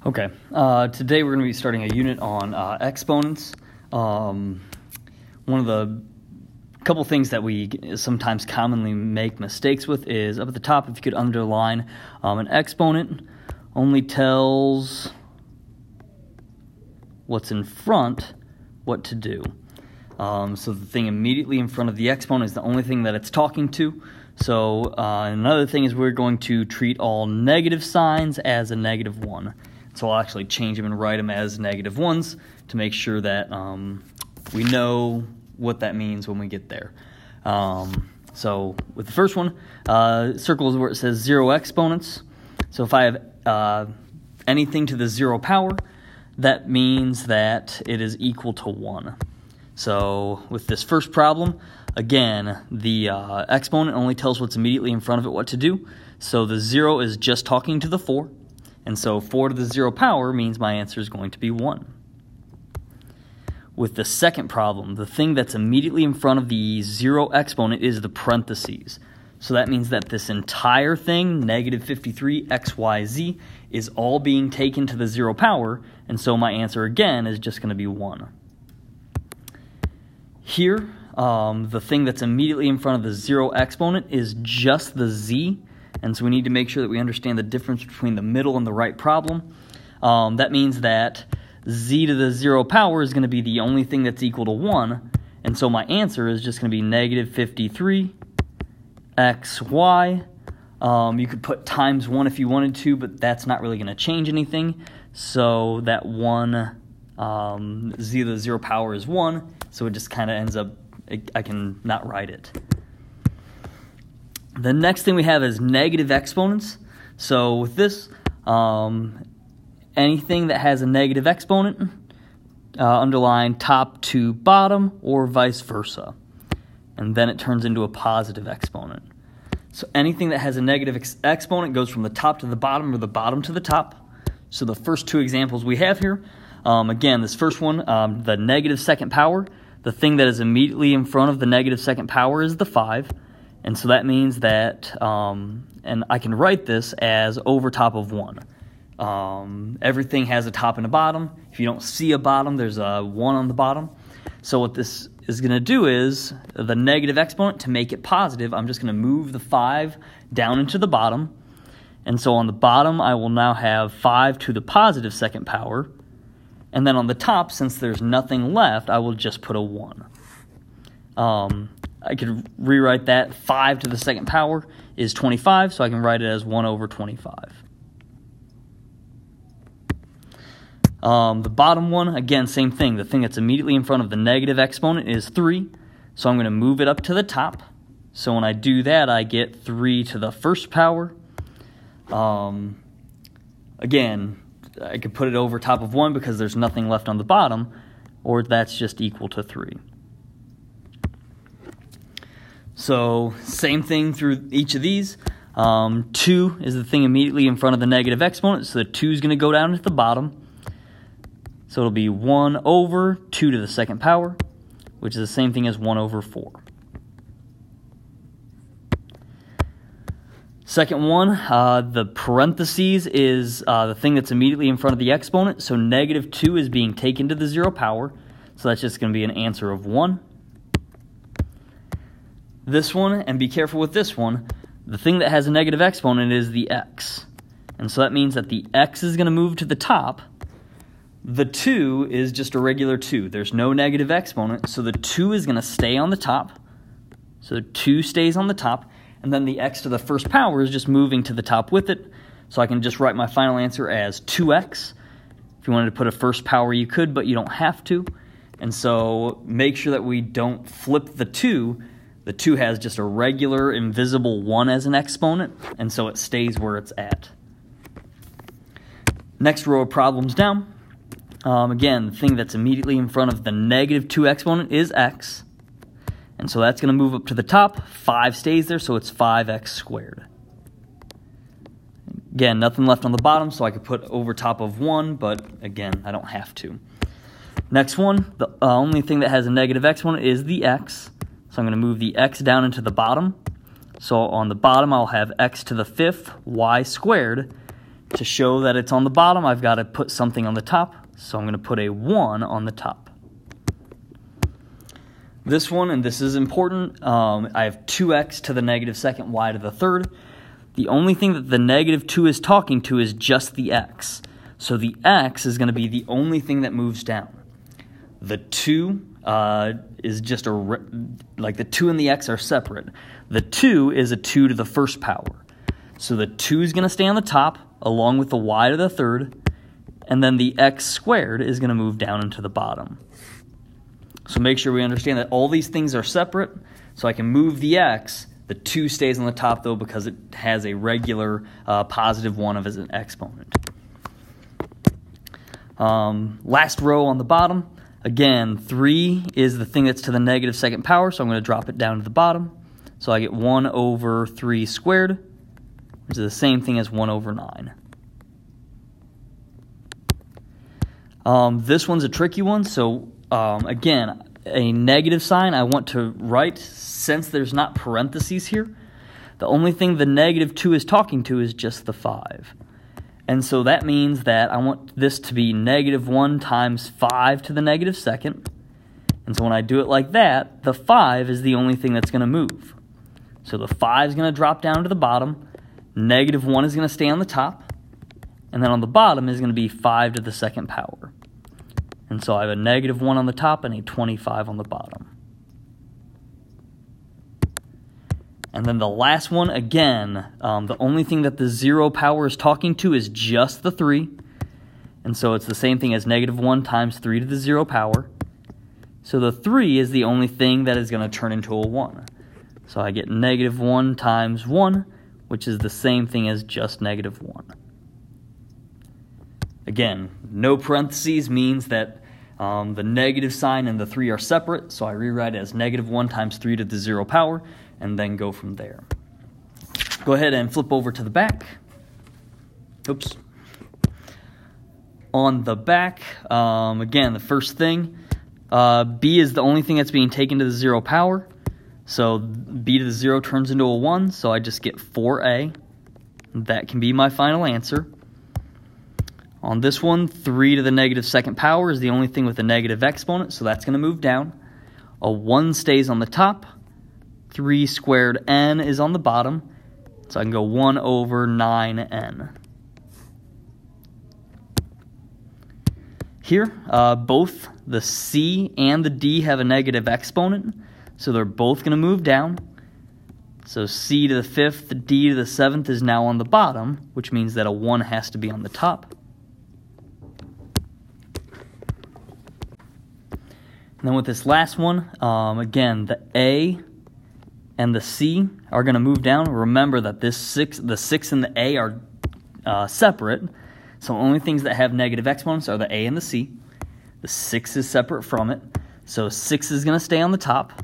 Okay, today we're going to be starting a unit on exponents. One of the couple things that we sometimes commonly make mistakes with is up at the top, if you could underline an exponent only tells what's in front what to do. So the thing immediately in front of the exponent is the only thing that it's talking to. So another thing is we're going to treat all negative signs as a -1. So I'll actually change them and write them as -1s to make sure that we know what that means when we get there. So with the first one, circle is where it says 0 exponents. So if I have anything to the 0 power, that means that it is equal to 1. So with this first problem, again, the exponent only tells what's immediately in front of it what to do. So the 0 is just talking to the 4. And so 4 to the 0 power means my answer is going to be 1. With the second problem, the thing that's immediately in front of the 0 exponent is the parentheses. So that means that this entire thing, -53 xyz, is all being taken to the 0 power, and so my answer again is just going to be 1. Here, the thing that's immediately in front of the 0 exponent is just the z, and so we need to make sure that we understand the difference between the middle and the right problem. That means that z to the 0 power is going to be the only thing that's equal to 1, and so my answer is just going to be -53 xy. You could put times 1 if you wanted to, but that's not really going to change anything. So that 1, z to the 0 power is 1, so it just kind of ends up, I can not write it. The next thing we have is negative exponents. So with this, anything that has a negative exponent, underline top to bottom or vice versa. And then it turns into a positive exponent. So anything that has a negative exponent goes from the top to the bottom or the bottom to the top. So the first two examples we have here, again, this first one, the negative second power, the thing that is immediately in front of the negative second power is the 5. And so that means that, and I can write this as over top of 1. Everything has a top and a bottom. If you don't see a bottom, there's a 1 on the bottom. So what this is going to do is the negative exponent, to make it positive, I'm just going to move the 5 down into the bottom. And so on the bottom, I will now have 5 to the positive second power. And then on the top, since there's nothing left, I will just put a 1. I could rewrite that 5 to the second power is 25, so I can write it as 1 over 25. The bottom one, again, same thing. The thing that's immediately in front of the negative exponent is 3, so I'm going to move it up to the top. So when I do that, I get 3 to the first power. Again, I could put it over top of 1 because there's nothing left on the bottom, or that's just equal to 3. So same thing through each of these. 2 is the thing immediately in front of the negative exponent, so the 2 is going to go down to the bottom. So it'll be 1 over 2 to the second power, which is the same thing as 1 over 4. Second one, the parentheses is the thing that's immediately in front of the exponent, so -2 is being taken to the 0 power, so that's just going to be an answer of 1. This one, and be careful with this one, the thing that has a negative exponent is the x. And so that means that the x is going to move to the top. The 2 is just a regular 2. There's no negative exponent, so the 2 is going to stay on the top. So 2 stays on the top, and then the x to the first power is just moving to the top with it. So I can just write my final answer as 2x. If you wanted to put a first power, you could, but you don't have to. And so make sure that we don't flip the 2. The 2 has just a regular invisible 1 as an exponent, and so it stays where it's at. Next row of problems down. Again, the thing that's immediately in front of the -2 exponent is x. And so that's going to move up to the top. 5 stays there, so it's 5x squared. Again, nothing left on the bottom, so I could put over top of 1, but again, I don't have to. Next one, the only thing that has a negative exponent is the x. So I'm going to move the x down into the bottom. So on the bottom, I'll have x to the 5th, y squared. To show that it's on the bottom, I've got to put something on the top, so I'm going to put a 1 on the top. This one, and this is important, I have 2x to the negative second y to the third. The only thing that the negative 2 is talking to is just the x. So the x is going to be the only thing that moves down. The 2 is just like the 2 and the x are separate. The 2 is a 2 to the first power. So the 2 is going to stay on the top along with the y to the third, and then the x squared is going to move down into the bottom. So make sure we understand that all these things are separate, so I can move the x. The 2 stays on the top, though, because it has a regular positive 1 as an exponent. Last row on the bottom, again, 3 is the thing that's to the negative second power, so I'm going to drop it down to the bottom. So I get 1 over 3 squared, which is the same thing as 1 over 9. This one's a tricky one, so again, a negative sign I want to write, since there's not parentheses here, the only thing the negative 2 is talking to is just the 5. And so that means that I want this to be negative 1 times 5 to the negative second. And so when I do it like that, the 5 is the only thing that's going to move. So the 5 is going to drop down to the bottom, negative 1 is going to stay on the top, and then on the bottom is going to be 5 to the second power. And so I have a negative 1 on the top and a 25 on the bottom. And then the last one, again, the only thing that the 0 power is talking to is just the 3. And so it's the same thing as negative 1 times 3 to the 0 power. So the 3 is the only thing that is going to turn into a 1. So I get negative 1 times 1, which is the same thing as just negative 1. Again, no parentheses means that the negative sign and the 3 are separate, so I rewrite it as negative 1 times 3 to the 0 power, and then go from there. Go ahead and flip over to the back. Oops. On the back, again, the first thing, b is the only thing that's being taken to the 0 power, so b to the 0 turns into a 1, so I just get 4a. That can be my final answer. On this one, 3 to the negative second power is the only thing with a negative exponent, so that's going to move down. A 1 stays on the top. 3 squared n is on the bottom, so I can go 1 over 9n. Here, both the c and the d have a negative exponent, so they're both going to move down. So c to the 5th, d to the 7th is now on the bottom, which means that a 1 has to be on the top. And then with this last one, again, the a and the c are going to move down. Remember that the 6 and the a are separate, so only things that have negative exponents are the a and the c. The 6 is separate from it, so 6 is going to stay on the top.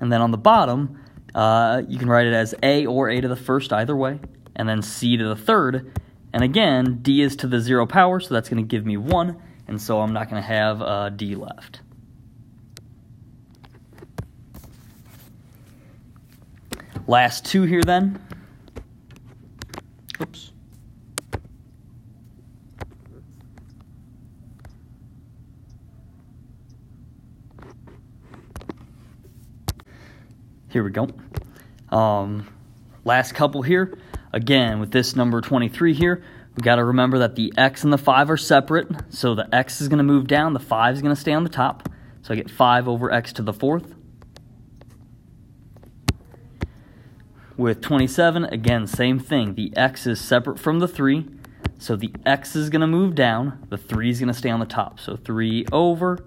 And then on the bottom, you can write it as a or a to the first either way, and then c to the third. And again, d is to the 0 power, so that's going to give me 1, and so I'm not going to have d left. Last two here then. Oops. Here we go. Last couple here. Again, with this number 23 here, we got to remember that the x and the 5 are separate. So the x is going to move down, the 5 is going to stay on the top. So I get 5 over x to the 4th. With 27, again, same thing. The x is separate from the 3, so the x is going to move down. The 3 is going to stay on the top. So 3 over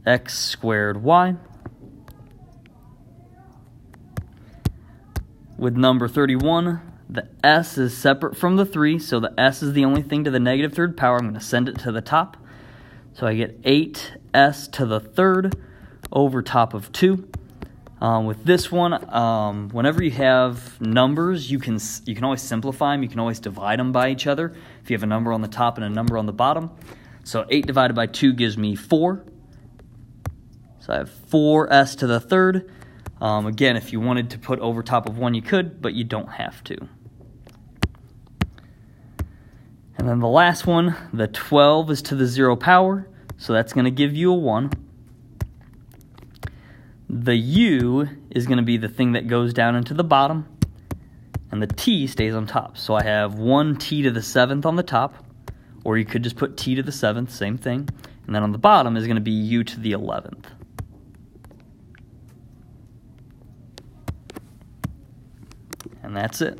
x squared y. With number 31, the s is separate from the 3, so the s is the only thing to the negative third power. I'm going to send it to the top. So I get 8s to the third over top of 2. With this one, whenever you have numbers, you can always simplify them. You can always divide them by each other if you have a number on the top and a number on the bottom. So 8 divided by 2 gives me 4. So I have 4s to the third. Again, if you wanted to put over top of 1, you could, but you don't have to. And then the last one, the 12 is to the 0 power, so that's going to give you a 1. The u is going to be the thing that goes down into the bottom, and the t stays on top. So I have 1t to the 7th on the top, or you could just put t to the 7th, same thing. And then on the bottom is going to be u to the 11th. And that's it.